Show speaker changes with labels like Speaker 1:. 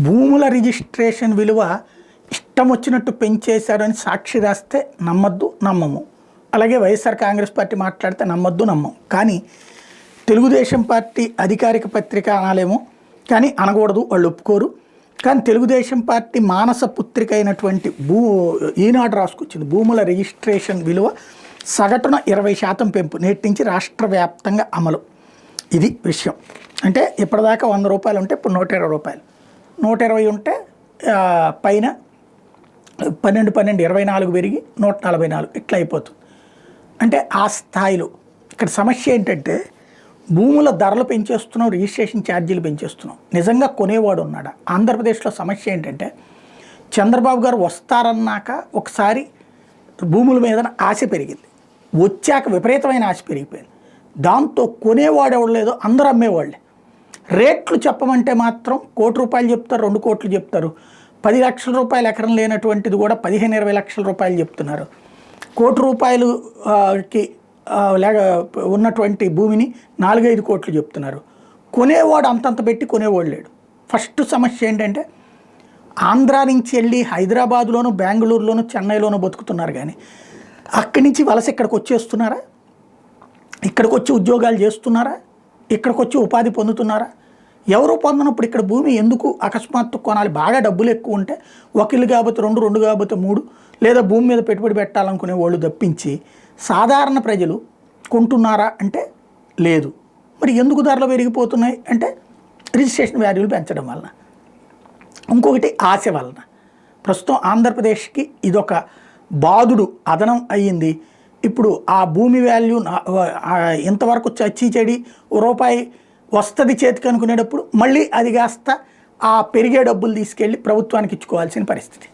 Speaker 1: భూముల రిజిస్ట్రేషన్ విలువ ఇష్టం వచ్చినట్టు పెంచేశారని సాక్షి రాస్తే నమ్మద్దు, నమ్మము. అలాగే వైఎస్ఆర్ కాంగ్రెస్ పార్టీ మాట్లాడితే నమ్మద్దు, నమ్మం. కానీ తెలుగుదేశం పార్టీ అధికారిక పత్రిక అనాలేమో, కానీ అనకూడదు, వాళ్ళు ఒప్పుకోరు. కానీ తెలుగుదేశం పార్టీ మానస పుత్రిక అయినటువంటి ఈనాడు రాసుకొచ్చింది. భూముల రిజిస్ట్రేషన్ విలువ సగటున 20% పెంపు, నేటి నుంచి రాష్ట్ర వ్యాప్తంగా అమలు. ఇది విషయం. అంటే ఇప్పటిదాకా 100 రూపాయలు ఉంటే ఇప్పుడు 120 రూపాయలు, 120 ఉంటే పైన 12 24 పెరిగి 144 ఇట్లా అయిపోతుంది. అంటే ఆ స్థాయిలో ఇక్కడ సమస్య ఏంటంటే భూముల ధరలు పెంచేస్తున్నాం, రిజిస్ట్రేషన్ ఛార్జీలు పెంచేస్తున్నాం. నిజంగా కొనేవాడు ఉన్నాడా? ఆంధ్రప్రదేశ్లో సమస్య ఏంటంటే చంద్రబాబు గారు వస్తారన్నాక ఒకసారి భూముల మీద ఆశ పెరిగింది, వచ్చాక విపరీతమైన ఆశ పెరిగిపోయింది. దాంతో కొనేవాడు ఎవడు లేదో, అందరూ అమ్మేవాళ్ళే. రేట్లు చెప్పమంటే మాత్రం 1 కోటి రూపాయలు చెప్తారు, 2 కోట్లు చెప్తారు. 10 లక్షల రూపాయలు ఎకరం లేనటువంటిది కూడా 15-20 లక్షల రూపాయలు చెప్తున్నారు. 1 కోటి రూపాయలుకి లేక ఉన్నటువంటి భూమిని 4-5 కోట్లు చెప్తున్నారు. కొనేవాడు అంతంత పెట్టి కొనేవాడు లేడు. ఫస్ట్ సమస్య ఏంటంటే ఆంధ్రా నుంచి వెళ్ళి హైదరాబాద్లోను, బెంగళూరులోను, చెన్నైలోనూ బతుకుతున్నారు. కానీ అక్కడి నుంచి వలస ఇక్కడికి వచ్చేస్తున్నారా? ఇక్కడికి వచ్చి ఉద్యోగాలు చేస్తున్నారా? ఇక్కడికి వచ్చి ఉపాధి పొందుతున్నారా? ఎవరు పొందనప్పుడు ఇక్కడ భూమి ఎందుకు అకస్మాత్తు కొనాలి? బాగా డబ్బులు ఎక్కువ ఉంటే 1 ఇల్లు కాకపోతే 2 కాకపోతే 3, లేదా భూమి మీద పెట్టుబడి పెట్టాలనుకునే వాళ్ళు తప్పించి సాధారణ ప్రజలు కొంటున్నారా అంటే లేదు. మరి ఎందుకు ధరలు పెరిగిపోతున్నాయి అంటే రిజిస్ట్రేషన్ వాల్యూలు పెంచడం వలన, ఇంకొకటి ఆశ వలన. ప్రస్తుతం ఆంధ్రప్రదేశ్కి ఇదొక బాధుడు అదనం అయ్యింది. ఇప్పుడు ఆ భూమి వాల్యూ ఇంతవరకు చచ్చి చెడి రూపాయి వస్తుంది చేతికి అనుకునేటప్పుడు మళ్ళీ అది కాస్త ఆ పెరిగే డబ్బులు తీసుకెళ్ళి ప్రభుత్వానికి ఇచ్చుకోవాల్సిన పరిస్థితి.